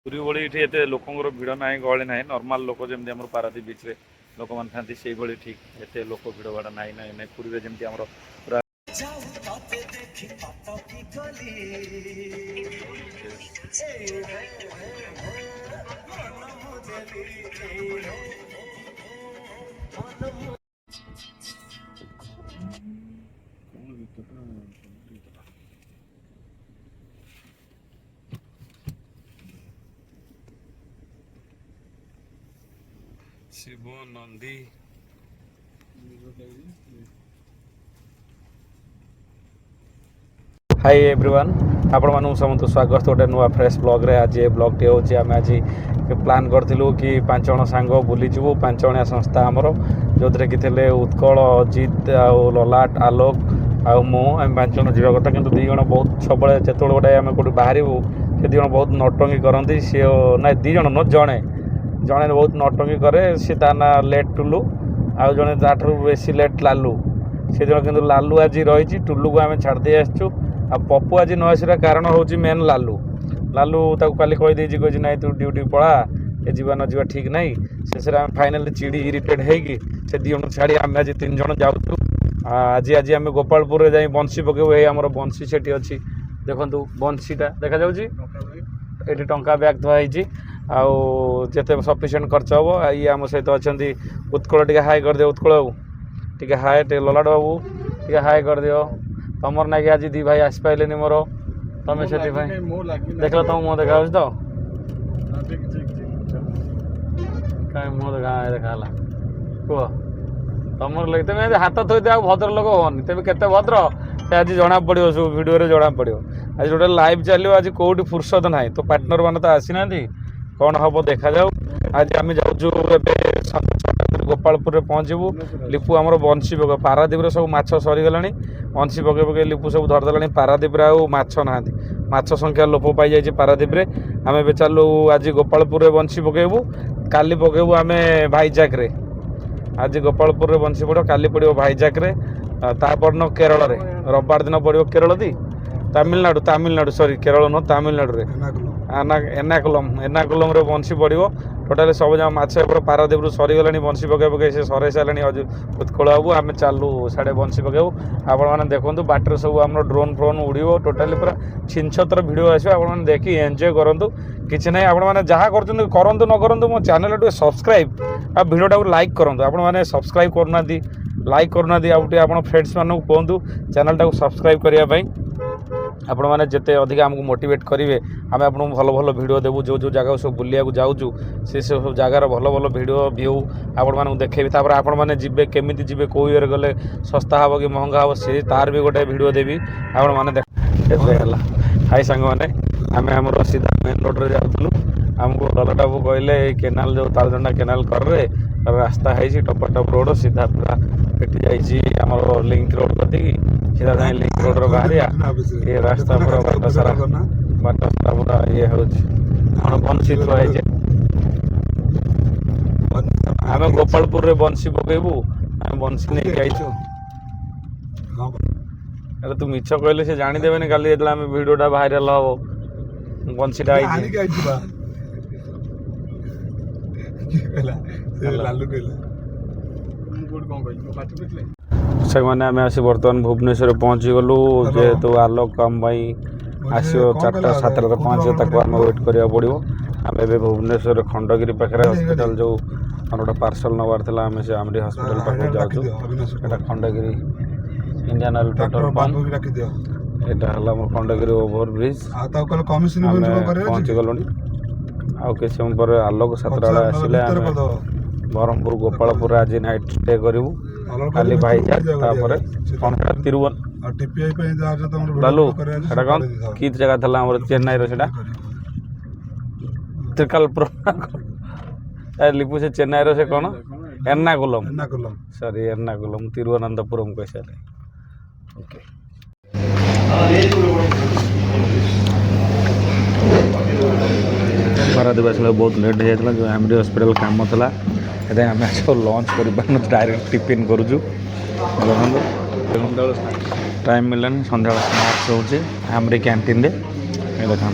ପୁରୀ ଭଳି ଏଠି ଏତେ ଲୋକଙ୍କର ଭିଡ଼ ନାହିଁ, ଗହଳି ନାହିଁ, ନର୍ମାଲ ଲୋକ ଯେମିତି ଆମର ପାରାଦ୍ୱୀପ ବିଚ୍ରେ ଲୋକମାନେ ଥାନ୍ତି ସେଇଭଳି ଠିକ୍ ଏତେ ଲୋକ ଭିଡ଼ ଭାଡ଼ ନାହିଁ ନାହିଁ ନାହିଁ ପୁରୀରେ ଯେମିତି ଆମର ପୁରା ଶିବ ନନ୍ଦୀ हाय एवरीवन आपण मानू समस्त स्वागत गोटे नुआ फ्रेश ब्लॉग रे। आज ये ब्लॉग टी होची आमे आज प्लान करथिलु कि 5 जण सांग बुली जिवु 5 जणिया संस्था हमरो जोथरे कि थेले उत्कल अजित आ ललाट आलोक आ मो हम 5 जण जीवा कथा किंतु 2 जण बहुत सबले जेतोळ गोटे आमे कोठी बाहरिबु से 2 जण बहुत नटंगी करंती से ना 2 जण न जणे जणे बहुत नटंगी करे से ता ना लेट टुलु आ जणे ताठरू बेसी लेट लालू से जण किंतु लालू आज रहिची टुलु को आमे छाड़ दे आछू आ पप्पू आज न आसर कारण हूँ मेन लालू लालू ताको काली कहीदेजी कही ना तू ड्यूटी पड़ा ए जीवा न जीवा ठीक नहीं शेष फाइनाली चिड़ी इरिटेड होगी से 2 जण छाड़ी आम आज 3 जण जाऊँ। आज आज आम गोपालपुर जा बंशी पकेबू ये आम बंशी से अच्छी देखु बंशीटा देखा जाऊँगी ये टंका बैग थुआई आते सफिसीयंट खर्च हम ये आम सहित अच्छा उत्कल टे हाई कर दियो उत्कल बाबू टे हाई टे ललाट बाबू टे हाई कर दियो तमर ना कि आज 2 भाई आसी पारे मोर तुम से देख तुम मुँह देखा तो कहीं मुँह देखा देखा कह तुम लगे तुम हाथ थोड़ी भद्र लोक होनी तेज केते भद्र से आज जना पड़ो सब भिडियो जना पड़ो आज गोटे लाइव चलो आज कौटी फुर्सत ना तो पार्टनर मैंने तो आसी ना कौन हम देखा जाऊ। आज आम जाऊँ गोपालपुर पहुँचबू लिपू आमर बंशी पक पाराद्वीप सब माछ सरीगला बंशी पके पके लिपू सब धरदेला पाराद्वीप आछ ना माछ संख्या लोप पाई जाइए पाराद्वीप आम ए चलू आज गोपालपुर बंशी पकेबू काली पकेबू आम भाईजाक रे आज गोपालपुर बंशी पड़ो काली पड़ो भाईजाक रे तापरन केरल रे रविवार दिन पड़ो केरल दी तमिलनाडु सॉरी केरल न तमिलनाडु रे एर्नाकुलम रे बंशी पड़ो टोटाली सब जगह माछ पाराद्वीप सरीगला बंशी पके पके से सर सारे उत्कल बाबू आम चालू साढ़े बंशी पकेबू आपण मैंने देखो बाटर सब आम ड्रोन फ्रोन उड़ो टोटाली पूरा छिनछतर भिडियो आसो आप देखी एंजॉय करूँ किसी ना आपने जहाँ करूँ न करूँ मो चैनल टे सब्सक्राइब आ भिडियोटा लाइक करूँ आपने सब्सक्राइब करना लाइक करना आप फ्रेंड्स मानू कहतु चैनलटा सब्सक्राइब करने आपण मैंने जिते अधिक आमको मोटिवेट करेंगे आम आपको भल भल भिडियो देवु जो जो जगह सब बुलिया जाऊँ से सब जगार भल भल भिडियो व्यू आपण मानक देखेबी तापर आपण मैंने जीवे केमी जीवे कौ ये गले सस्ता हम कि महंगा हम सी तार भी गोटे भिडियो देवी आपण मैंने देखेला। हाय सांग मैंने आम आम सीधा मेन रोड रे जाऊँ आमको ललाटाबू कहले केनाल जो तालदंडा केनाल कर रे रास्ता है टपटप रोड सीधा पूरा पेटी जामर लिंक रोड कति सीधा जाए लिंक रोड रो बाहर ये रास्ता पूरा बाट सारा पूरा ये हूँ बंशी थुआई आम गोपालपुर रे बंशी पकेबू आम बंशी नहीं जाइछु अरे तू मिछ कहले से जानीदेवे काली आम भिडियोटा भाइराल हम बंशीटा मैंने आम आसी बर्तमान भुवनेश्वर पहुँची गलु जेहेतु आलोक आम आसो 4टा 7टा पहुँच आम वेट करा पड़ो आम ए भुवनेश्वर खंडगिरी पाखे हस्पिटाल जो गोटे पार्सल नवार था आम से आमरी हस्पिटाल पाखे जाऊँ Khandagiri Indian oil petrol pump यहाँ है खंडगिरी ओभर ब्रिज पहुँची गलु आउ कि समय पर आलोक 7टा बेले आसिले ब्रह्मपुर गोपालपुर आज नाइट स्टे करूँ काली भाईजाक तापर कौन लालू एटा कौन कि जगह था चेन्नई रोटा त्रिकालपुरम लिपू से चेन्नई रो से कौन एर्नाकुलम सॉरी एर्नाकुलम तिरुवनंतपुरम कह सारे ओके पाराद्वीप आस बहुत लेट हो जाता जो आमरी हस्पिटाल कम था ये आम लंच कर डायरेक्ट टिफिन करुचु टाइम मिलानी सन्ध्या स्नाक्स होची आमरी कैंटीन रे देखा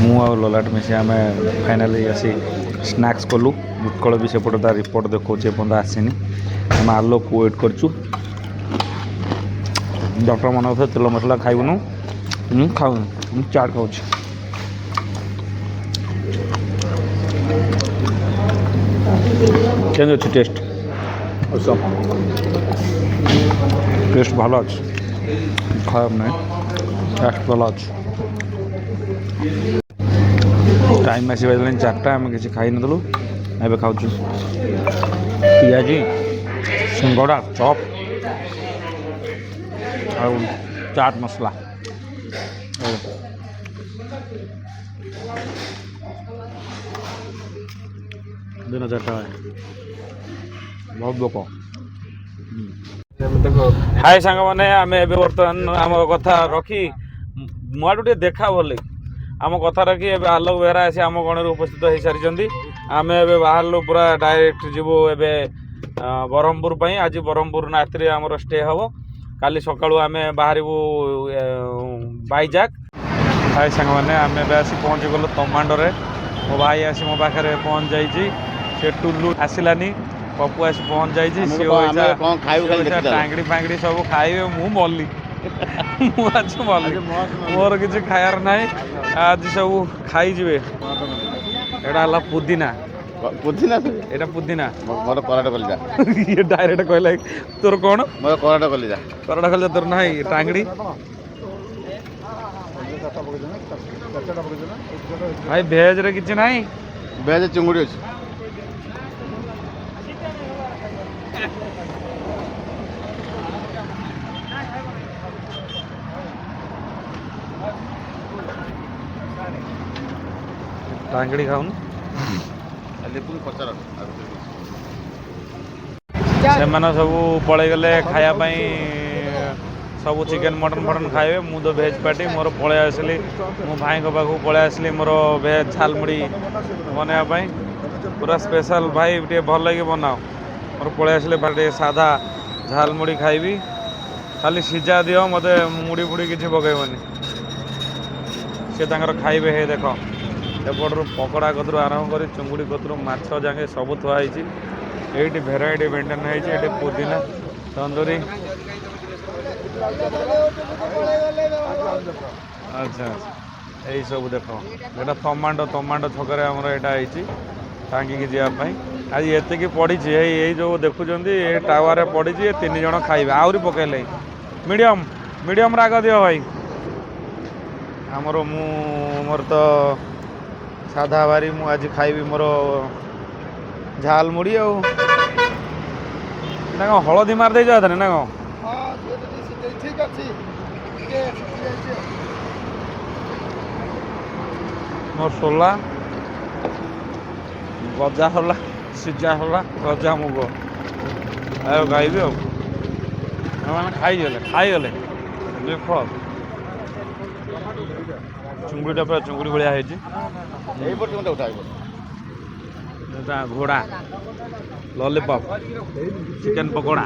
ମୁଁ ଆଉ ଲଲାଟ ମିଶି ଆମେ ଫାଇନାଲି ଆସି ସ୍ନାକ୍ସ କଲୁ। ଉତ୍କଳ ବି ସେପଟେ ତା ରିପୋର୍ଟ ଦେଖାଉଛି ଏପର୍ଯ୍ୟନ୍ତ ଆସିନି। ଆମେ ଆଲୋକକୁ ୱେଟ୍ କରିଛୁ। ଡକ୍ଟର ମନେ କଥା ତେଲ ମସଲା ଖାଇବୁନୁ। ମୁଁ ଖାଉନି, ମୁଁ ଚାଟ୍ ଖାଉଛି। କେମିତି ଅଛି ଟେଷ୍ଟ? ଟେଷ୍ଟ ଭଲ ଅଛି, ଖରାପ ନାହିଁ, ଟେଷ୍ଟ ଭଲ ଅଛି। ଟାଇମ୍ ଆସିପାରିଲାଣି 4ଟା, ଆମେ କିଛି ଖାଇନଥିଲୁ, ଏବେ ଖାଉଛୁ ପିଆଜି, ସିଙ୍ଗଡ଼ା, ଚପ୍ ଆଉ ଚାଟ୍ ମସଲା। ଦିନ 4ଟା ବହୁତ ଲୋକ। ହାଏ ସାଙ୍ଗମାନେ, ଆମେ ଏବେ ବର୍ତ୍ତମାନ ଆମ କଥା ରଖି ମୋ ଆଡ଼ୁ ଟିକେ ଦେଖା ବୋଲି ଆମ କଥା ରଖି ଏବେ ଆଲୋକ ବେହେରା ଆସି ଆମ ଗଣରେ ଉପସ୍ଥିତ ହୋଇସାରିଛନ୍ତି। ଆମେ ଏବେ ବାହାରିଲୁ ପୁରା ଡାଇରେକ୍ଟ ଯିବୁ ଏବେ ବ୍ରହ୍ମପୁର ପାଇଁ। ଆଜି ବ୍ରହ୍ମପୁର ରାତିରେ ଆମର ଷ୍ଟେ ହେବ, କାଲି ସକାଳୁ ଆମେ ବାହାରିବୁ ବାଇଜାକ୍। ହାଏ ସାଙ୍ଗମାନେ, ଆମେ ଏବେ ଆସି ପହଞ୍ଚିଗଲୁ ତମାଣ୍ଡରେ। ମୋ ଭାଇ ଆସି ମୋ ପାଖରେ ପହଞ୍ଚି ଯାଇଛି। ସେ ଟୁଲୁ ଆସିଲାନି, ପପୁ ଆସି ପହଞ୍ଚି ଯାଇଛି। ସିଏ ଟାଙ୍ଗଡ଼ି ଫାଙ୍ଗଡ଼ି ସବୁ ଖାଇବେ, ମୁଁ ମଲି। ମୁଁ ଆଜି ମଲି, ମୋର କିଛି ଖାଇବାର ନାହିଁ। ଆଜି ସବୁ ଖାଇଯିବେ। ଏଇଟା ହେଲା ପୁଦିନା, ଏଇଟା ପୁଦିନା। ମୋର କରାଟ କଲିଜା। ଇଏ ଡାଇରେକ୍ଟ କହିଲା ତୋର କ'ଣ? ମୋର କରାଟ କଲିଜା। କରାଟ କଲିଜା ତୋର ନାହିଁ? ଟାଙ୍ଗଡ଼ି ଭାଇ ଭେଜରେ କିଛି ନାହିଁ? ଭେଜ ଚିଙ୍ଗୁଡ଼ି ଅଛି। ଟାଙ୍ଗଡ଼ି ଖାଉନୁ? ସେମାନେ ସବୁ ପଳେଇଗଲେ ଖାଇବା ପାଇଁ, ସବୁ ଚିକେନ୍ ମଟନ୍ ଫଟନ୍ ଖାଇବେ। ମୁଁ ତ ଭେଜ୍ ପାର୍ଟି, ମୋର ପଳେଇ ଆସିଲି ମୋ ଭାଇଙ୍କ ପାଖକୁ ପଳେଇ ଆସିଲି ମୋର ଭେଜ୍ ଝାଲମୁଢ଼ି ବନେଇବା ପାଇଁ। ପୁରା ସ୍ପେଶାଲ୍ ଭାଇ, ଟିକେ ଭଲ ଲାଗି ବନାଅ। ମୋର ପଳେଇ ଆସିଲେ ଟିକେ ସାଧା ଝାଲମୁଢ଼ି ଖାଇବି, ଖାଲି ସିଝା ଦିଅ, ମୋତେ ମୁଢ଼ି ଫୁଡ଼ି କିଛି ପକାଇବନି। ସେ ତାଙ୍କର ଖାଇବେ। ହେ ଦେଖ, ଏପଟରୁ ପକୋଡ଼ା କତରୁ ଆରମ୍ଭ କରି ଚୁଙ୍ଗୁଡ଼ି କତରୁ ମାଛ ଯାକେ ସବୁ ଥୁଆ ହେଇଛି। ଏଇଠି ଭେରାଇଟି ମେଣ୍ଟେନ୍ ହେଇଛି। ଏଠି ପୁଦିନା, ତନ୍ଦୁରୀ। ଆଚ୍ଛା, ଏଇସବୁ ଦେଖ, ଏଇଟା ତମାଣ୍ଡ ଛକରେ ଆମର ଏଇଟା ହେଇଛି ଟାଙ୍ଗିକି ଯିବା ପାଇଁ। ଆଜି ଏତିକି ପଡ଼ିଛି, ଏଇ ଯେଉଁ ଦେଖୁଛନ୍ତି ଏ ଟାୱାରରେ ପଡ଼ିଛି। 3 ଜଣ ଖାଇବେ, ଆହୁରି ପକାଇଲେ। ମିଡ଼ିୟମ୍ ରାଗ ଦିଅ ଭାଇ। ମୋର ତ ସାଧା ବାରି, ମୁଁ ଆଜି ଖାଇବି ମୋର ଝାଲମୁଢ଼ି। ଆଉ ନା କ'ଣ ହଳଦୀ ମାରିଦେଇଛ ଏଥିରେ ନା କ'ଣ? ମୋର ସୋଲା, ଗଜା ହେଲା, ସିଝା ହେଲା, ଗଜା ମୁଗ ଆଉ ଖାଇବି। ଆଉ ସେମାନେ ଖାଇଗଲେ ଦେଖ, ଚୁଙ୍ଗୁଡ଼ିଟା ପୁରା ଚୁଙ୍ଗୁଡ଼ି ଭଳିଆ ହେଇଛି। ଘୋଡ଼ା, ଲଲିପପ୍, ଚିକେନ୍ ପକୋଡ଼ା,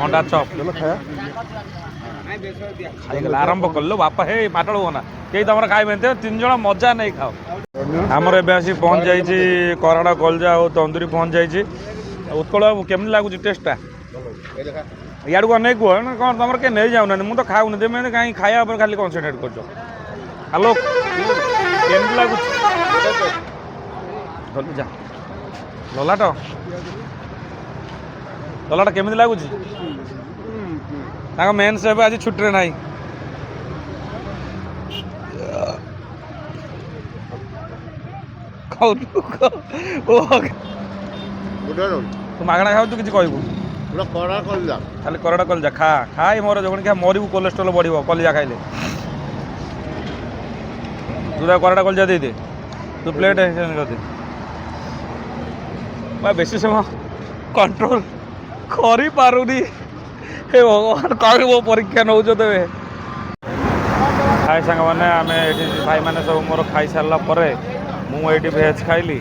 ଅଣ୍ଡା ଚପ୍ ଖାଇଗଲେ। ଆରମ୍ଭ କଲୁ ବାପା, ହେ ମାଟଳ ହୁଅନା, କେହି ତମର ଖାଇବେନି। 3 ଜଣ ମଜା ନେଇ ଖାଅ। ଆମର ଏବେ ଆସି ପହଞ୍ଚି ଯାଇଛି କରାଟ କଲଜା ଆଉ ତନ୍ଦୁରୀ ପହଞ୍ଚି ଯାଇଛି। ଉତ୍କଳ ବାବୁ, କେମିତି ଲାଗୁଛି ଟେଷ୍ଟଟା? ଇଆଡ଼କୁ ଅନେଇ କୁହ ନା କ'ଣ, ତମର କେହି ନେଇଯାଉନାହାନ୍ତି। ମୁଁ ତ ଖାଉନି, ତେମେ କାହିଁକି ଖାଇବା ଉପରେ ଖାଲି କନସେନ୍ଟ୍ରେଟ୍ କରୁଛ? ହ୍ୟାଲୋ, କେମିତି ଲାଗୁଛି? ଯା ଲଲାଟ କେମିତି ଲାଗୁଛି? ତାଙ୍କ ମେନ୍ ସେଫ୍ ଆଜି ଛୁଟିରେ ନାହିଁ। ତୁ ମାଗଣା ଖାଉଛୁ, କିଛି କହିବୁ? ଖାଲି କରାଟ କଲିଜା ଖାଇ ମୋର ଜଣେ ଖା, ମରିବୁ, କୋଲେଷ୍ଟ୍ରଲ ବଢ଼ିବ କଲିଜା ଖାଇଲେ। ତୁ ତାକୁ କରାଟ କଲିଜା ଦେଇଦେ, ତୁ ପ୍ଲେଟ୍ କରିଦେ। ବେଶୀ ସମୟ କଣ୍ଟ୍ରୋଲ କରିପାରୁନି। ହେ ଭଗବାନ, କାହିଁକି ମୋ ପରୀକ୍ଷା ନେଉଛ ତେବେ? ହାଏ ସାଙ୍ଗମାନେ, ଆମେ ଏଇଠି ଭାଇମାନେ ସବୁ ମୋର ଖାଇସାରିଲା ପରେ ମୁଁ ଏଇଠି ଭେଜ୍ ଖାଇଲି,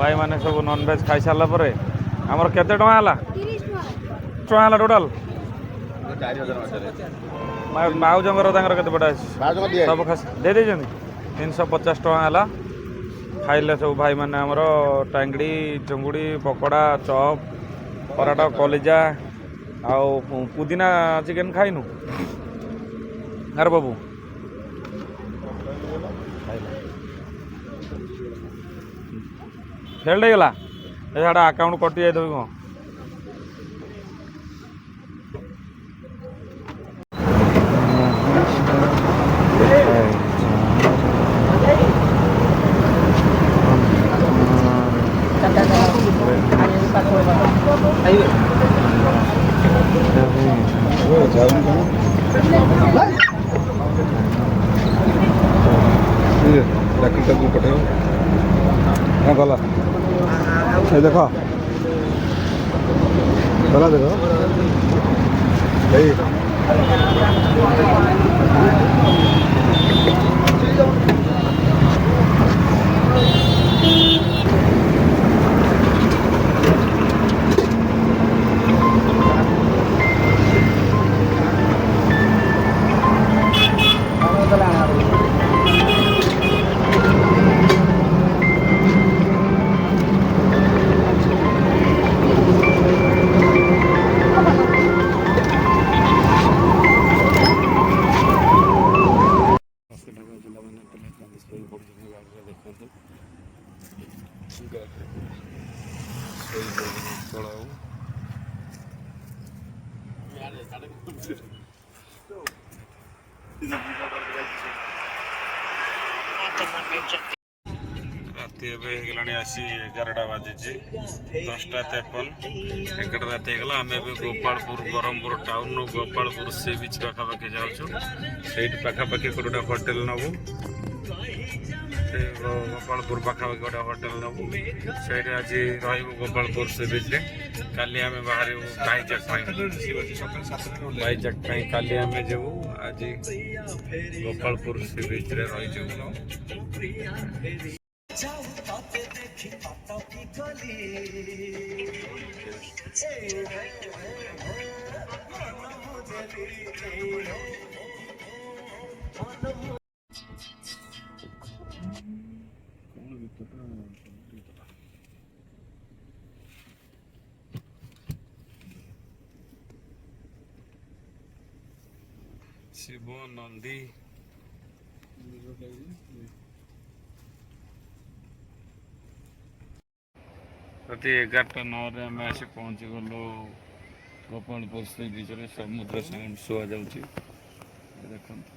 ଭାଇମାନେ ସବୁ ନନ୍ଭେଜ୍ ଖାଇସାରିଲା ପରେ ଆମର କେତେ ଟଙ୍କା ହେଲା? 30 ଟଙ୍କା ହେଲା ଟୋଟାଲ୍। ମାଉଜଙ୍କର ତାଙ୍କର କେତେ ପଟା ଅଛି ସବୁ ଖାସି ଦେଇ ଦେଇଛନ୍ତି 350 ଟଙ୍କା ହେଲା। ଖାଇଲେ ସବୁ ଭାଇମାନେ ଆମର ଟାଙ୍ଗଡ଼ି ଚୁଙ୍ଗୁଡ଼ି ପକୋଡ଼ା ଚପ୍ ପରାଟା କଲିଜା ଆଉ ପୁଦିନା ଚିକେନ୍ ଖାଇନୁ ଆରେ ବାବୁ ଫେଲ୍ଡ ହେଇଗଲା ଏଇଟା ଆକାଉଣ୍ଟ କଟି ଯାଇଥିବ କ'ଣ? ଗଲା ଦେଖ ଗଲା ଦେଖ ଏଇ ରାତି ଏବେ ହେଇଗଲାଣି ଆସି 11ଟା ବାଜିଛି 10:53 11ଟା ରାତି ହେଇଗଲା। ଆମେ ଏବେ ଗୋପାଳପୁର ବ୍ରହ୍ମପୁର ଟାଉନରୁ ଗୋପାଳପୁର ସି ବିଚ୍ ପାଖାପାଖି ଯାଉଛୁ। ସେଇଠି ପାଖାପାଖି ଗୋଟେ ହୋଟେଲ ନେବୁ ଗୋପାଳପୁର ପାଖାପାଖି ଗୋଟେ ହୋଟେଲ ନେବୁ ସେଇଠି ଆଜି ରହିବୁ ଗୋପାଳପୁର ସି ବିଚ୍ରେ। କାଲି ଆମେ ବାହାରିବୁ ବାଇଜାକ୍ ପାଇଁ କାଲି ଆମେ ଯିବୁ। ଆଜି ଗୋପାଳପୁର ସି ବିଚ୍ରେ ରହିଯିବୁ। ଶିବ ନନ୍ଦୀ ରାତି 11:09 ଆମେ ଆସି ପହଞ୍ଚିଗଲୁ ଗୋପାଳପୁର ସି ବିଚ୍ରେ। ସମୁଦ୍ର ସାଉଣ୍ଡ ଶୁଭାଯାଉଛି ଦେଖନ୍ତୁ।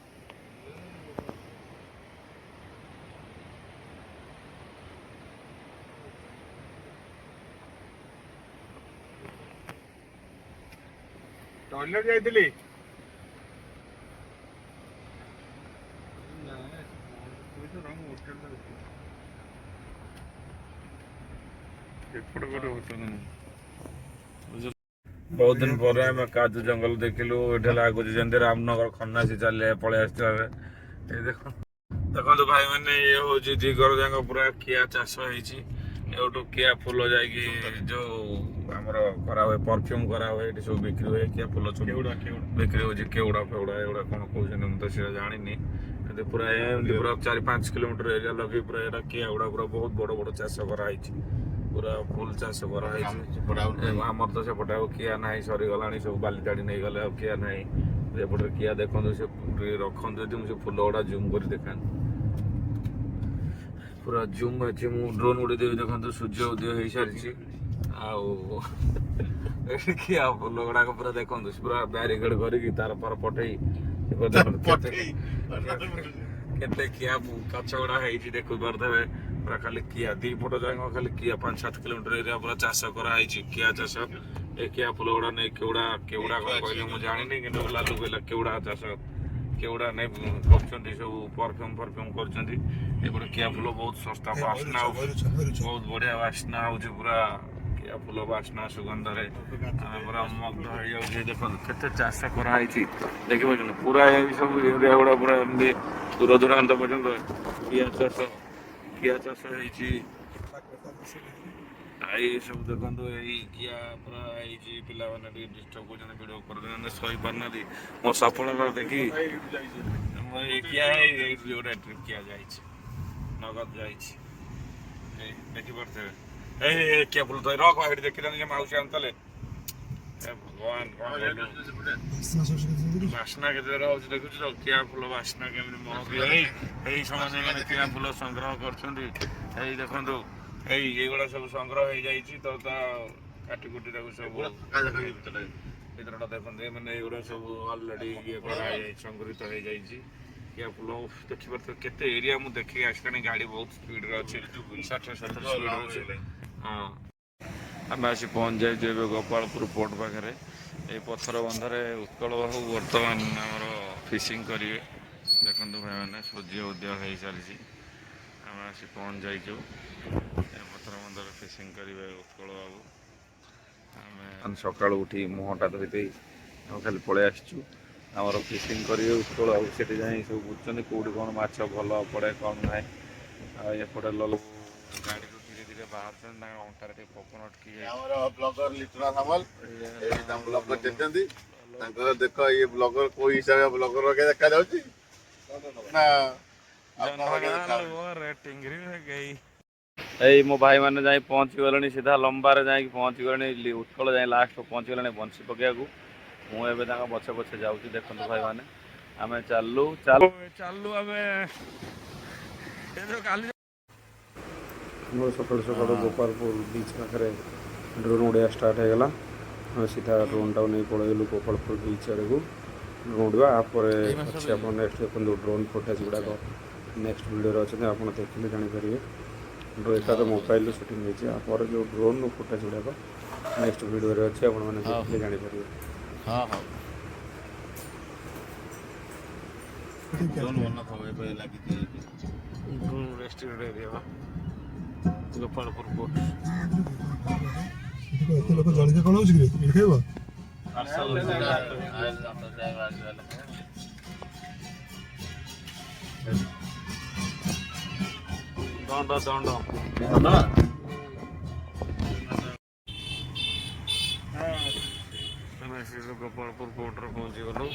ଟଏଲେଟ୍ ଯାଇଥିଲି ବହୁତ ଦିନ ପରେ ଆମେ କାଜୁ ଜଙ୍ଗଲ ଦେଖିଲୁ। ଏଠି ଲାଗୁଛି ଯେମିତି ରାମନଗର ଖନ୍ନାସୀ ଚାଲି ପଳେଇ ଆସିଥିବା ଏବେ। ଏ ଦେଖନ୍ତୁ ଭାଇମାନେ ଇଏ ହଉଛି ଦିଗର ଯାକ ପୁରା କିଆ ଚାଷ ହେଇଛି। ଏଉଠୁ କିଆ ଫୁଲ ଯାଇକି ଯୋଉ ଆମର କରାହୁଏ ପରଫ୍ୟୁମ୍ କରାହୁଏ ଏଠି ସବୁ ବିକ୍ରି ହୁଏ। କିଆ ଫୁଲ ବିକ୍ରି ହଉଛି କେଉଡ଼ା ଫେଉଡ଼ା ଏଗୁଡ଼ା କ'ଣ କହୁଛନ୍ତି ମୁଁ ତ ସେଟା ଜାଣିନି। ପୁରା ଏମିତି ପୁରା 4-5 କିଲୋମିଟର ଏରିଆ ଲଗେଇ ପୁରା ଏଇଟା କିଆ ଗୁଡ଼ା ପୁରା ବହୁତ ବଡ଼ ବଡ଼ ଚାଷ କରାହେଇଛି। ପୁରା ଫୁଲ ଚାଷ କରାହେଇଛି। ଆମର ତ ସେପଟେ ଆଉ କିଆ ନାହିଁ ସରିଗଲାଣି ସବୁ ବାଲିତାଡ଼ି ନେଇଗଲେ ଆଉ କିଆ ନାହିଁ। ଏପଟରେ କିଆ ଦେଖନ୍ତୁ ସେ ରଖନ୍ତୁ ଯଦି ମୁଁ ସେ ଫୁଲ ଗୁଡ଼ା ଜୁମ୍ କରି ଦେଖାନ୍ତି ପୁରା ଜୁମ୍ ଅଛି। ମୁଁ ଡ୍ରୋନ୍ ଉଡ଼େଇଦେବି ଦେଖନ୍ତୁ ସୂର୍ଯ୍ୟ ଉଦୟ ହେଇସାରିଛି। ଆଉ କିଆ ଫୁଲ ଗୁଡ଼ାକ ପୁରା ଦେଖନ୍ତୁ ପୁରା ବ୍ୟାରିକେଡ୍ କରିକି ତାର ପର ପଠେଇ କେତେ କିଆ ଗଛ ଗୁଡ଼ା ହେଇଛି ଦେଖିପାରୁଥିବେ। ପୁରା ଖାଲି କିଆ ଦିପଟ ଯାକ ଖାଲି କିଆ 5-7 କିଲୋମିଟର ଏରିଆ ପୁରା ଚାଷ କରାହେଇଛି କିଆ ଚାଷ। ଏ କିଆ ଫୁଲ ଗୁଡ଼ା ନେଇ କେଉଡ଼ା କ'ଣ କହିଲେ ମୁଁ ଜାଣିନି କିନ୍ତୁ ଲାଲୁ କହିଲା କେଉଡ଼ା ଚାଷ କେଉଡ଼ା ନେଇ କରୁଛନ୍ତି ସବୁ ପରଫ୍ୟୁମ୍ କରୁଛନ୍ତି। ଏପଟେ କିଆ ଫୁଲ ବହୁତ ଶସ୍ତା ବାସ୍ନା ବହୁତ ବଢ଼ିଆ ବାସ୍ନା ହେଉଛି ପୁରା କିଆ ଫୁଲ ବାସ୍ନା ସୁଗନ୍ଧରେ ଆମେ ପୁରା ମଗ୍ନ ହେଇଯାଉଛି। ଦେଖନ୍ତୁ କେତେ ଚାଷ କରାହେଇଛି ଦେଖିପାରୁଛନ୍ତି ପୁରା ଏ ସବୁ ଏରିଆ ଗୁଡ଼ା ପୁରା ଏମିତି ଦୂର ଦୂରାନ୍ତ ପର୍ଯ୍ୟନ୍ତ କିଆ ଚାଷ ହେଇଛି। ଏଇ ସବୁ ଦେଖନ୍ତୁ ଏଇ କିଆ ପୁରା ହେଇଛି ପିଲାମାନେ ଟିକେ ଡିଷ୍ଟର୍ବ କରୁଛନ୍ତି ଭିଡ଼ିଓ କରିଦେଲେ ଶୋଇପାରୁନାହାନ୍ତି ମୋ ସଫଳତା ଦେଖି ମୁଁ ଏଇ କିଆ ହେଇଛି ଗୋଟେ ଟ୍ରିପ୍ କିଆ ଯାଇଛି ନଗଦ ଯାଇଛି ଏଇ ଦେଖିପାରୁଥିବେ ଏଇ କିଆ ଫୁଲ ତ ରଖ ଏଠି ଦେଖିଥାନ୍ତି ଯେ ମାଉସୀ ଆଣିଥିଲେ ଭଗବାନ କଣ ବାସ୍ନା କେତେ ହଉଛି ଦେଖୁଛୁ ତ କିଆ ଫୁଲ ବାସ୍ନା କେମିତି ମହକି ଏଇ ସମସ୍ତେ କିଆ ଫୁଲ ସଂଗ୍ରହ କରୁଛନ୍ତି ଏଇ ଦେଖନ୍ତୁ ଏଇଗୁଡ଼ା ସବୁ ସଂଗ୍ରହ ହେଇଯାଇଛି ତ ତା କାଟି କୁଟି ତାକୁ ସବୁ ଭିତରଟା ଦେଖନ୍ତୁ ମାନେ ଏଇଗୁଡ଼ା ସବୁ ଅଲରେଡ଼ି ଇଏ କରାହେଇଯାଇଛି ସଂଗୃହୀତ ହେଇଯାଇଛି କିଆ ଫୁଲ ଦେଖିପାରୁଥିବେ କେତେ ଏରିଆ ମୁଁ ଦେଖିକି ଆସିଲାଣି ଗାଡ଼ି ବହୁତ ସ୍ପିଡ଼ରେ ଅଛି 60-70 ସ୍ପିଡ଼ରେ ଅଛି ହଁ ଆମେ ଆସି ପହଞ୍ଚି ଯାଇଛୁ ଏବେ ଗୋପାଳପୁର ପୋର୍ଟ ପାଖରେ ଏଇ ପଥର ବନ୍ଧରେ ଉତ୍କଳ ବାବୁ ବର୍ତ୍ତମାନ ଆମର ଫିସିଂ କରିବେ ଦେଖନ୍ତୁ ଭାଇମାନେ ସୂର୍ଯ୍ୟ ଉଦୟ ହେଇସାରିଛି ଆମେ ଆସି ପହଞ୍ଚି ଯାଇଛୁ ପଥର ବନ୍ଧରେ ଫିସିଂ କରିବେ ଉତ୍କଳ ବାବୁ ଆମେ ସକାଳୁ ଉଠି ମୁହଁଟା ଧୋଇ ଦେଇ ଆମେ ଖାଲି ପଳେଇ ଆସିଛୁ ଆମର ଫିସିଂ କରିବେ ଉତ୍କଳ ବାବୁ ସେଠି ଯାଇ ସବୁ ବୁଝୁଛନ୍ତି କେଉଁଠି କ'ଣ ମାଛ ଭଲ ପଡ଼େ କ'ଣ ନାହିଁ ଆଉ ଏପଟେ ଗାଡ଼ିରୁ ଧୀରେ ଧୀରେ ବାହାରୁଛନ୍ତି ତାଙ୍କ ଅଣ୍ଟାରେ ଟିକେ ପବନ ଅଟକି ଆମର ବ୍ଲଗର ଲିଟୁନା ସାମଲ ଏଇ ତାଙ୍କ ବ୍ଲଗର ଦେଇଛନ୍ତି ତାଙ୍କର ଦେଖ ଇଏ ବ୍ଲଗର କୋଉ ହିସାବରେ ବ୍ଲଗର ଦେଖାଯାଉଛି ନା ଏଇ ମୋ ଭାଇମାନେ ଯାଇ ପହଞ୍ଚି ଗଲେଣି ସିଧା ଲମ୍ବାରେ ଯାଇକି ପହଞ୍ଚି ଗଲେଣି ଉତ୍କଳ ଯାଇ ଲାଷ୍ଟ ପହଞ୍ଚି ଗଲେଣି ବଂଶୀ ପକେଇବାକୁ ମୁଁ ଏବେ ତାଙ୍କ ପଛେ ପଛେ ଯାଉଛି ଦେଖନ୍ତୁ ଭାଇମାନେ ଆମେ ଚାଲୁ ଆମେ କାଲି ସକାଳୁ ସକାଳୁ ଗୋପାଳପୁର ବିଚ୍ ପାଖରେ ଡ୍ରୋନ୍ ଉଡ଼ିବା ଷ୍ଟାର୍ଟ ହେଇଗଲା ଆମେ ସିଧା ଡ୍ରୋନ୍ଟାକୁ ନେଇ ପଳେଇଗଲୁ ଗୋପାଳପୁର ବିଚ୍ ଆଡ଼କୁ ଡ୍ରୋନ୍ ଉଡ଼ିବା ତାପରେ ଅଛି ଆପଣ ନେକ୍ସଟ ଦେଖନ୍ତୁ ଡ୍ରୋନ୍ ଫୁଟେଜ୍ ଗୁଡ଼ାକ ନେକ୍ସଟ ଭିଡ଼ିଓରେ ଅଛନ୍ତି ଆପଣ ଦେଖିଲେ ଜାଣିପାରିବେ ଏଟା ତ ମୋବାଇଲରୁ ସୁଟିଂ ହେଇଛି ତାପରେ ଯେଉଁ ଡ୍ରୋନ୍ ଫୁଟେଜ୍ ଗୁଡ଼ାକ ନେକ୍ସଟ ଭିଡ଼ିଓରେ ଅଛି ଆପଣମାନେ ଦେଖିଲେ ଜାଣିପାରିବେ ରେଷ୍ଟ୍ରିକ୍ଟେଡ୍ ଏରିଆ ଗୋପାଳପୁର ପୋର୍ଟ ଏତେ ଲୋକ ଜଳଖିଆ କ'ଣ ହେଉଛି କି ଏଠି ଖାଇବ ଦଣ୍ଡ ଗୋପାଳପୁର ପୋର୍ଟରେ ପହଞ୍ଚିଗଲୁ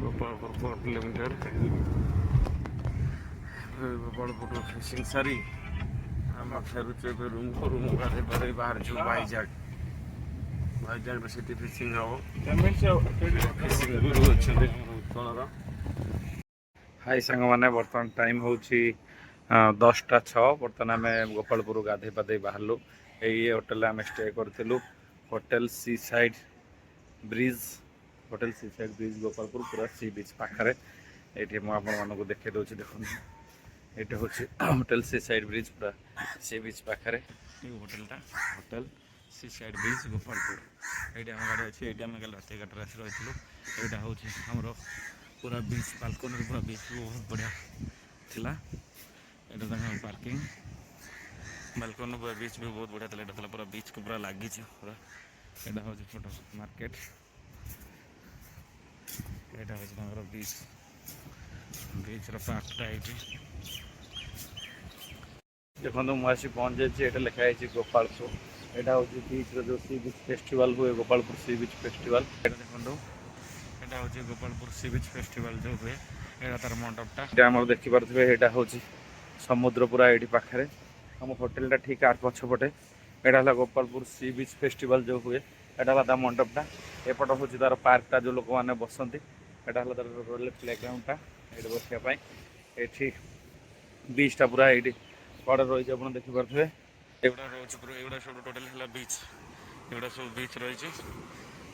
Gopalpur port limited Gopalpur fishing ସାରି ଆମେ ଫେରୁଛୁ ଏବେ ରୁମ୍ ଗାଧୋଇ ପାଧୋଇ ବାହାରିଛୁ ଭାଇଜାଗରେ ସେଠି ଫିସିଂ ହବ ଫିସିଂ ଗୁରୁ ଅଛନ୍ତି ଆମର ଉତ୍କଳର ହାଇ ସାଙ୍ଗମାନେ ବର୍ତ୍ତମାନ ଟାଇମ୍ ହେଉଛି 10:06 ବର୍ତ୍ତମାନ ଆମେ ଗୋପାଳପୁର ଗାଧୋଇ ପାଧୋଇ ବାହାରିଲୁ ଏଇ ହୋଟେଲରେ ଆମେ ଷ୍ଟେ କରିଥିଲୁ hotel seaside bridge Gopalpur ପୁରା ସି ବିଚ୍ ପାଖରେ ଏଇଠି ମୁଁ ଆପଣମାନଙ୍କୁ ଦେଖାଇ ଦେଉଛି ଦେଖନ୍ତୁ ଏଇଟା ହେଉଛି ହୋଟେଲ ସି ସାଇଡ୍ ବ୍ରିଜ୍ ପୁରା ସି ବିଚ୍ ପାଖରେ ଏଇ ହୋଟେଲଟା hotel seaside bridge Gopalpur ଏଇଠି ଆମ ଗାଡ଼ି ଅଛି ଏଇଠି ଆମେ କାଲି ରାତି 11ଟାରେ ଆସି ରହିଥିଲୁ ଏଇଟା ହେଉଛି ଆମର ପୁରା ବିଚ୍ ବାଲକୋନିରୁ ପୁରା ବିଚ୍ ବହୁତ ବଢ଼ିଆ ଥିଲା ଏଇଟା ତାଙ୍କ ପାର୍କିଂ ବାଲକୋନି ପୁରା ବିଚ୍ ବି ବହୁତ ବଢ଼ିଆ ଥିଲା ଏଇଟା ଥିଲା ପୁରା ବିଚ୍କୁ ପୁରା ଲାଗିଛି ପୁରା ଏଇଟା ହେଉଛି ଛୋଟ ମାର୍କେଟ ଏଇଟା ହେଉଛି ତାଙ୍କର ବିଚ୍ର ପାର୍କଟା ଏଇଠି ଦେଖନ୍ତୁ ମୁଁ ଆସି ପହଞ୍ଚି ଯାଇଛି ଏଇଟା ଲେଖା ହେଇଛି ଗୋପାଳପୁର ଏଇଟା ହେଉଛି ବିଚ୍ର ଯେଉଁ ସି ବିଚ୍ ଫେଷ୍ଟିଭାଲ୍ ହୁଏ ଗୋପାଳପୁର ସି ବିଚ୍ ଫେଷ୍ଟିଭାଲ୍ ଏଇଟା ଦେଖନ୍ତୁ ଏଇଟା ହେଉଛି ଗୋପାଳପୁର ସି ବିଚ୍ ଫେଷ୍ଟିଭାଲ୍ ଯେଉଁ ହୁଏ ଏଇଟା ତାର ମଣ୍ଡପଟା ଏଇଟା ଆମର ଦେଖିପାରୁଥିବେ ଏଇଟା ହେଉଛି ସମୁଦ୍ର ପୁରା ଏଇଠି ପାଖରେ ଆମ ହୋଟେଲଟା ଠିକ୍ ଆର ପଛପଟେ ଏଇଟା ହେଲା ଗୋପାଳପୁର ସି ବିଚ୍ ଫେଷ୍ଟିଭାଲ୍ ଯେଉଁ ହୁଏ ଏଇଟା ହେଲା ତା ମଣ୍ଡପଟା ଏପଟ ହେଉଛି ତାର ପାର୍କଟା ଯେଉଁ ଲୋକମାନେ ବସନ୍ତି ଏଇଟା ହେଲା ତାର ପ୍ଲେଗ୍ରାଉଣ୍ଡଟା ଏଇଠି ବସିବା ପାଇଁ ଏଠି ବିଚ୍ଟା ପୁରା ଏଇଠି କଡ଼ରେ ରହିଛି ଆପଣ ଦେଖିପାରୁଥିବେ ଏଗୁଡ଼ା ରହୁଛି ପୁରା ଏଗୁଡ଼ା ସବୁ ଟୋଟାଲ୍ ହେଲା ବିଚ୍ ଏଗୁଡ଼ା ସବୁ ବିଚ୍ ରହିଛି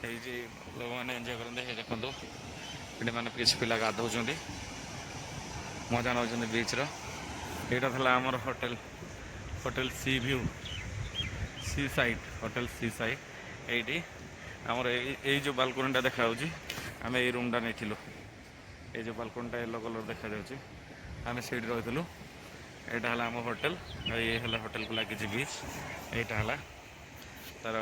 ହେଇଛି ଲୋକମାନେ ଏନ୍ଜୟ କରନ୍ତି ହେଇ ଦେଖନ୍ତୁ ଏଠି ମାନେ କିଛି ପିଲା ଗାଧଉଛନ୍ତି ମଜା ନେଉଛନ୍ତି ବିଚ୍ର ଏଇଟା ଥିଲା ଆମର hotel C view C side hotel C side ଏଇଠି ଆମର ଏଇ ଯେଉଁ ବାଲକୋନିଟା ଦେଖାଯାଉଛି ଆମେ ଏଇ ରୁମ୍ଟା ନେଇଥିଲୁ ଏଇ ଯେଉଁ ବାଲକୋନିଟା ୟେଲୋ କଲର୍ ଦେଖାଯାଉଛି ଆମେ ସେଇଠି ରହିଥିଲୁ ଏଇଟା ହେଲା ଆମ ହୋଟେଲ ଆଉ ଇଏ ହେଲା ହୋଟେଲକୁ ଲାଗିଛି ବିଚ୍ ଏଇଟା ହେଲା ତାର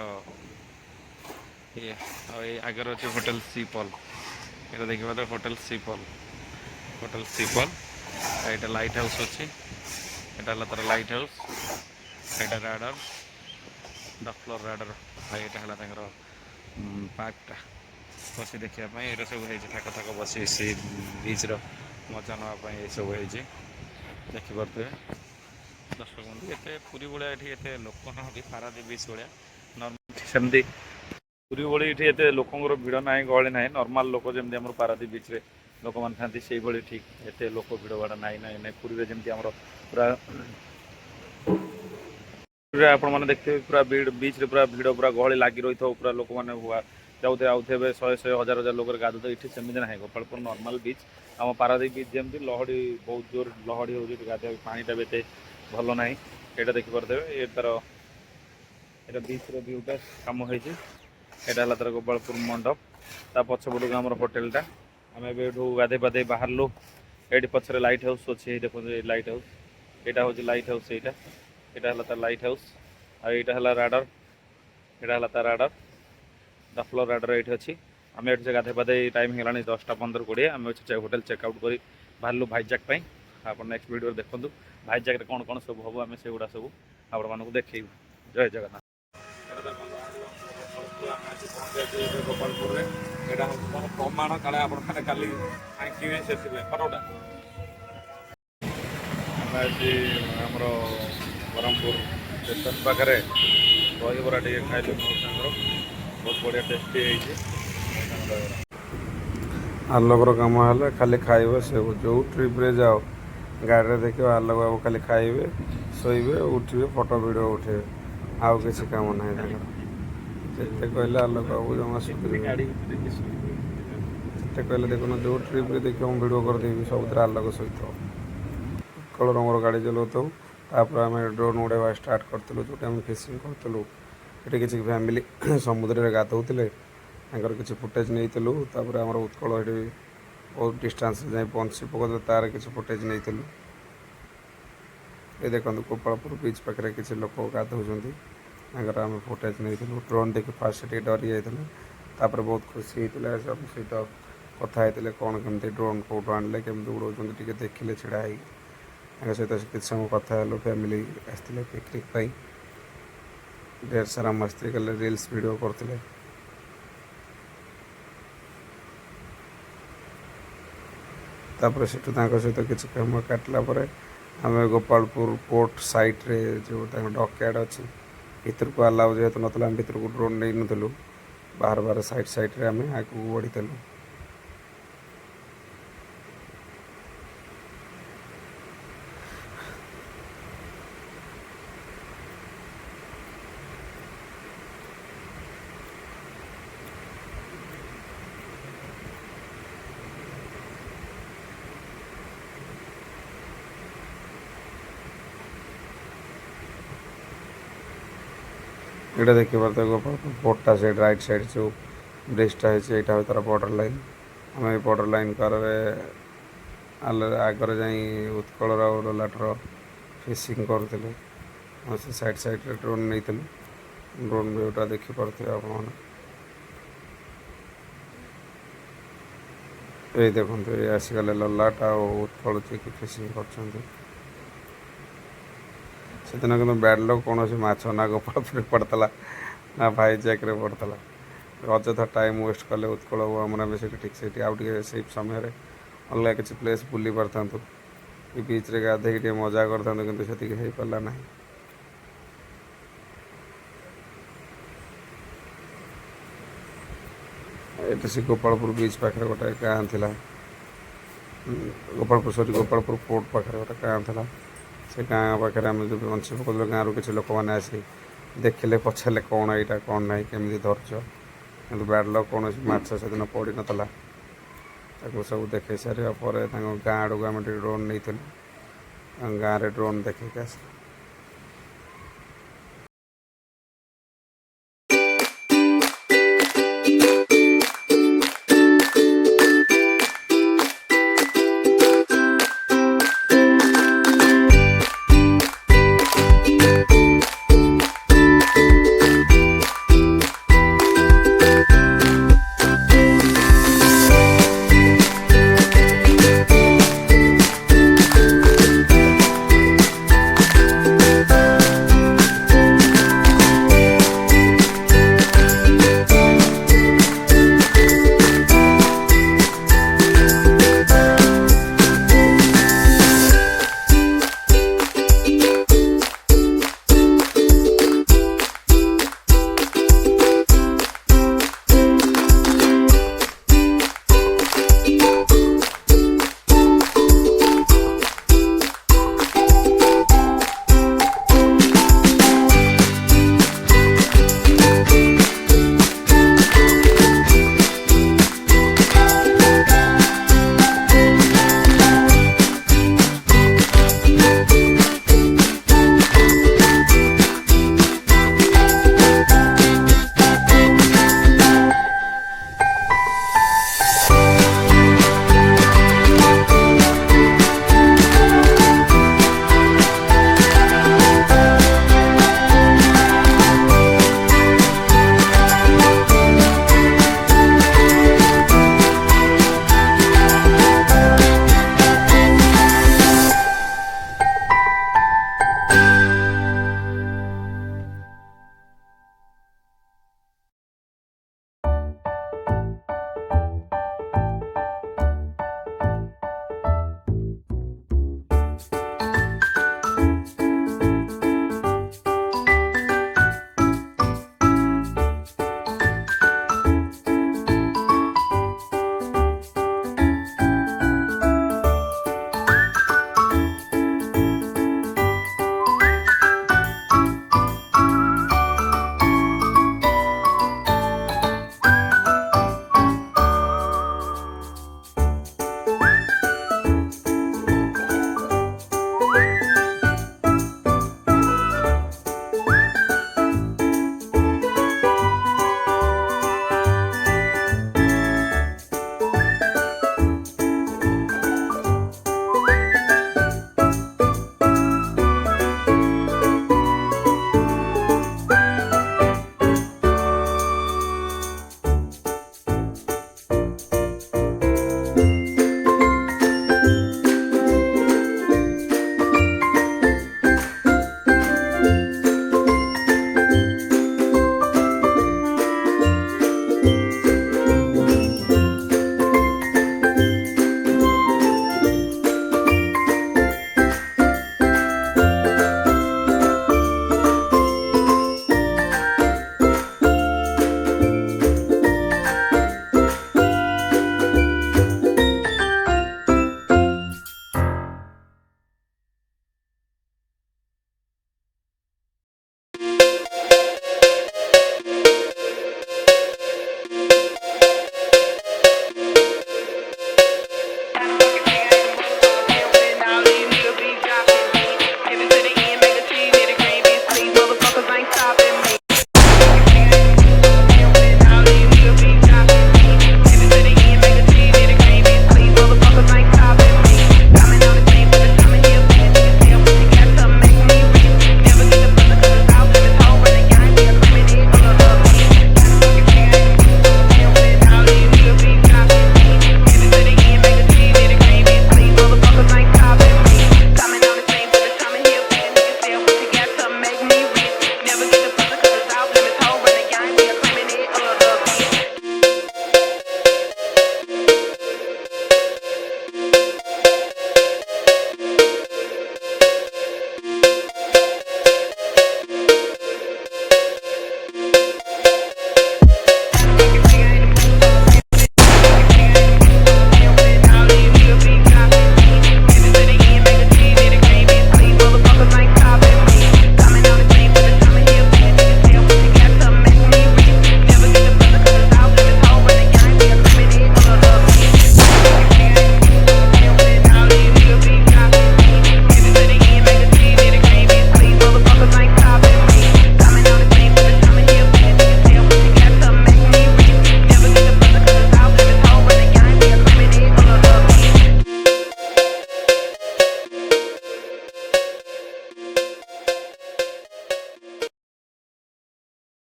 ଇଏ ଆଉ ଏଇ ଆଗରେ ଅଛି ହୋଟେଲ ସି ପଲ୍ ଏଇଟା ଦେଖିବା ତ ହୋଟେଲ ସି ପଲ୍ ଏଇଟା ଲାଇଟ୍ ହାଉସ୍ ଅଛି ଏଇଟା ହେଲା ତାର ଲାଇଟ୍ ହାଉସ୍ ଏଇଟା ରାଡାର ଡଫଲର ରାଡର ଭାଇ ଏଇଟା ହେଲା ତାଙ୍କର ପାର୍କଟା ବସି ଦେଖିବା ପାଇଁ ଏଇଟା ସବୁ ହେଇଛି ଥାକ ଥାକ ବସି ସେ ବିଚ୍ର ମଜା ନେବା ପାଇଁ ଏସବୁ ହେଇଛି ଦେଖିପାରୁଥିବେ ଦର୍ଶକ ବନ୍ଧୁ। ଏତେ ପୁରୀ ଭଳିଆ ଏଠି ଏତେ ଲୋକ ନାହାନ୍ତି ପାରାଦ୍ୱୀପ ବିଚ୍ ଭଳିଆ ନର୍ମାଲ ସେମିତି ପୁରୀ ଭଳି ଏଠି ଏତେ ଲୋକଙ୍କର ଭିଡ଼ ନାହିଁ ଗହଳି ନାହିଁ ନର୍ମାଲ ଲୋକ ଯେମିତି ଆମର ପାରାଦ୍ୱୀପ ବିଚ୍ରେ ଲୋକମାନେ ଥାନ୍ତି ସେଇଭଳି ଠିକ୍ ଏତେ ଲୋକ ଭିଡ଼ ଭାଡ଼ ନାହିଁ ପୁରୀରେ ଯେମିତି ଆମର ପୁରା ପୁରୀରେ ଆପଣମାନେ ଦେଖିଥିବେ ପୁରା ବିଚ୍ରେ ପୁରା ଭିଡ଼ ପୁରା ଗହଳି ଲାଗି ରହିଥିବ ପୁରା ଲୋକମାନେ ଯାଉଥିବେ ଆଉଥିବେ ଶହେ ହଜାର ହଜାର ଲୋକରେ ଗାଧୁଥିବେ ଏଠି ସେମିତି ନାହିଁ ଗୋପାଳପୁର ନର୍ମାଲ ବିଚ୍ ଆମ ପାରାଦ୍ୱୀପ ବିଚ୍ ଯେମିତି ଲହଡ଼ି ବହୁତ ଜୋର ଲହଡ଼ି ହେଉଛି ଏଠି ଗାଧୋଇବା ପାଣିଟା ବି ଏତେ ଭଲ ନାହିଁ ଏଇଟା ଦେଖିପାରୁଥିବେ ଏଇଟା ବିଚ୍ର ଭିୟୁଟା କାମ ହେଇଛି ଏଇଟା ହେଲା ତାର ଗୋପାଳପୁର ମଣ୍ଡପ ତା ପଛପଟକୁ ଆମର ହୋଟେଲଟା ଆମେ ଏବେ ଏଠୁ ଗାଧୋଇ ପାଧେଇ ବାହାରିଲୁ ଏଇଠି ପଛରେ ଲାଇଟ୍ ହାଉସ୍ ଅଛି ଏଇ ଦେଖନ୍ତୁ ଏଇ ଲାଇଟ୍ ହାଉସ୍ ଏଇଟା ହେଉଛି ଲାଇଟ୍ ହାଉସ୍ ଏଇଟା ହେଲା ତା ଲାଇଟ୍ ହାଉସ୍ ଆଉ ଏଇଟା ହେଲା ରାଡର ଏଇଟା ହେଲା ତା ରାଡର ଡଫଲର ରାଡର ଏଇଠି ଅଛି ଆମେ ଏଠି ଗାଧୋଇ ପାଧେଇ ଟାଇମ୍ ହେଇଗଲାଣି 10:15-20 ଆମେ ହୋଟେଲ ଚେକ୍ଆଉଟ୍ କରି ବାହାରିଲୁ ଭାଇଜାକ୍ ପାଇଁ ଆପଣ ନେକ୍ସଟ ଭିଡ଼ିଓରେ ଦେଖନ୍ତୁ ଭାଇଜାକ୍ରେ କ'ଣ କ'ଣ ସବୁ ହେବ ଆମେ ସେଗୁଡ଼ା ସବୁ ଆପଣମାନଙ୍କୁ ଦେଖେଇବୁ ଜୟ ଜଗନ୍ନାଥ। ଗୋପାଳପୁରରେ ଏଇଟା ହେଉଛି କ'ଣ ପ୍ରମାଣ କାଳେ ଆପଣମାନେ କାଲି ଆଙ୍କିବେ ସେଥିପାଇଁ ଫଟୋଟା ଆମେ ଆଜି ଆମର ବ୍ରହ୍ମପୁର ଷ୍ଟେସନ ପାଖରେ ଦହିବରା ଟିକେ ଖାଇଲୁ ମୋ ସାଙ୍ଗର ବହୁତ ବଢ଼ିଆ ଟେଷ୍ଟି ହେଇଛି ଆଲୋକର କାମ ହେଲେ ଖାଲି ଖାଇବ ସେବୁ ଯେଉଁ ଟ୍ରିପ୍ରେ ଯାଅ ଗାଡ଼ିରେ ଦେଖିବ ଆଲୋକ ବାବୁ ଖାଲି ଖାଇବେ ଶୋଇବେ ଉଠିବେ ଫଟୋ ଭିଡ଼ିଓ ଉଠେଇବେ ଆଉ କିଛି କାମ ନାହିଁ ତାଙ୍କର ଯେତେ କହିଲେ ଆଲୋକ ବାବୁ ଜମା ଶୁଖିବେ ଯେତେ କହିଲେ ଦେଖୁନ ଯେଉଁ ଟ୍ରିପ୍ରେ ଦେଖିବ ମୁଁ ଭିଡ଼ିଓ କରିଦେବି ସବୁଥିରେ ଆଲୋକ ସହିତ ଉତ୍କଳ ରଙ୍ଗର ଗାଡ଼ି ଚଲାଉଥାଉ ତାପରେ ଆମେ ଡ୍ରୋନ୍ ଉଡ଼ାଇବା ଷ୍ଟାର୍ଟ କରିଥିଲୁ ଯେଉଁଠି ଆମେ ଫିସିଂ କରୁଥିଲୁ ଏଠି କିଛି ଫ୍ୟାମିଲି ସମୁଦ୍ରରେ ଗାଧୋଉଥିଲେ ତାଙ୍କର କିଛି ଫୁଟେଜ୍ ନେଇଥିଲୁ ତାପରେ ଆମର ଉତ୍କଳ ଏଠି ବହୁତ ଡିଷ୍ଟାନ୍ସରେ ଯାଇ ବଂଶୀ ପକାଉଥିଲେ ତାର କିଛି ଫୁଟେଜ୍ ନେଇଥିଲୁ ଏ ଦେଖନ୍ତୁ ଗୋପାଳପୁର ବିଚ୍ ପାଖରେ କିଛି ଲୋକ ଗାଧୋଉଛନ୍ତି ତାଙ୍କର ଆମେ ଫୁଟେଜ୍ ନେଇଥିଲୁ ଡ୍ରୋନ୍ ଦେଖି ଫାଷ୍ଟ ଟିକେ ଡରି ଯାଇଥିଲେ ତାପରେ ବହୁତ ଖୁସି ହେଇଥିଲେ ସବୁ ସହିତ କଥା ହେଇଥିଲେ କ'ଣ କେମିତି ଡ୍ରୋନ୍ କେଉଁଠୁ ଆଣିଲେ କେମିତି ଉଡ଼ଉଛନ୍ତି ଟିକେ ଦେଖିଲେ ଛିଡ଼ା ହେଇକି ତାଙ୍କ ସହିତ କିଛି ସମୟ କଥା ହେଲୁ ଫ୍ୟାମିଲି ଆସିଥିଲେ ପିକନିକ୍ ପାଇଁ ଢେର ସାରା ମସ୍ତି କଲେ ରିଲ୍ସ ଭିଡ଼ିଓ କରୁଥିଲେ ତାପରେ ସେଠୁ ତାଙ୍କ ସହିତ କିଛି କାମ କାଟିଲା ପରେ ଆମେ ଗୋପାଳପୁର ପୋର୍ଟ ସାଇଟ୍ରେ ଯେଉଁ ତାଙ୍କ ଡକ୍ୟାର୍ଡ଼ ଅଛି ଭିତରକୁ ଆଲାଉ ଯେହେତୁ ନଥିଲା ଆମେ ଭିତରକୁ ଡ୍ରୋନ୍ ନେଇନଥିଲୁ ବାହାର ସାଇଟ୍ରେ ଆମେ ଆଗକୁ ବଢ଼ିଥିଲୁ ଏଇଟା ଦେଖିପାରୁଥିବେ ଗୋପାଳପୁର ପୋର୍ଟଟା ସେଇଠି ରାଇଟ୍ ସାଇଡ଼୍ ଯେଉଁ ବ୍ରିଜ୍ଟା ହେଇଛି ଏଇଟା ହେଉଛି ତାର ବର୍ଡ଼ର ଲାଇନ୍ ଆମେ ଏଇ ବର୍ଡ଼ର ଲାଇନ୍ ପାରରେ ଆଗରେ ଯାଇ ଉତ୍କଳର ଆଉ ଲଲାଟର ଫିସିଂ କରୁଥିଲେ ଆଉ ସେ ସାଇଡ଼୍ରେ ଡ୍ରୋନ୍ ନେଇଥିଲୁ ଡ୍ରୋନ୍ ଭିୟୁଟା ଦେଖିପାରୁଥିବେ ଆପଣମାନେ ଏଇ ଦେଖନ୍ତୁ ଏଇ ଆସିଗଲେ ଲଲାଟ ଆଉ ଉତ୍କଳ ଯିଏକି ଫିସିଂ କରୁଛନ୍ତି ସେଦିନ କିନ୍ତୁ ବ୍ୟାଡ୍ ଲକ୍ କୌଣସି ମାଛ ନା ଗୋପାଳପୁରରେ ପଡ଼ିଥିଲା ନା ଭାଇଜାକ୍ରେ ପଡ଼ିଥିଲା ଅଯଥା ଟାଇମ୍ ୱେଷ୍ଟ କଲେ ଉତ୍କଳ ଆମର ଆମେ ସେଇଠି ଆଉ ଟିକେ ସେଇ ସମୟରେ ଅଲଗା କିଛି ପ୍ଲେସ୍ ବୁଲି ପାରିଥାନ୍ତୁ କି ବିଚ୍ରେ ଗାଧେଇକି ଟିକେ ମଜା କରିଥାନ୍ତୁ କିନ୍ତୁ ସେତିକି ହେଇପାରିଲା ନାହିଁ ଏଠି ସେ ଗୋପାଳପୁର ବିଚ୍ ପାଖରେ ଗୋଟେ ଗାଁ ଥିଲା ଗୋପାଳପୁର ପୋର୍ଟ ପାଖରେ ଗୋଟେ ଗାଁ ଥିଲା ସେ ଗାଁ ପାଖରେ ଆମେ ଯେଉଁ ବଂଶୀ ପକାଉଥିଲୁ ଗାଁରୁ କିଛି ଲୋକମାନେ ଆସି ଦେଖିଲେ ପଚାରିଲେ କ'ଣ ଏଇଟା କ'ଣ ନାହିଁ କେମିତି ଧରୁଛ କିନ୍ତୁ ବ୍ୟାଡ୍ ଲକ୍ କୌଣସି ମାଛ ସେଦିନ ପଡ଼ିନଥିଲା ତାକୁ ସବୁ ଦେଖେଇ ସାରିବା ପରେ ତାଙ୍କ ଗାଁ ଆଡ଼କୁ ଆମେ ଟିକେ ଡ୍ରୋନ୍ ନେଇଥିଲୁ ଗାଁରେ ଡ୍ରୋନ୍ ଦେଖେଇକି ଆସିଲୁ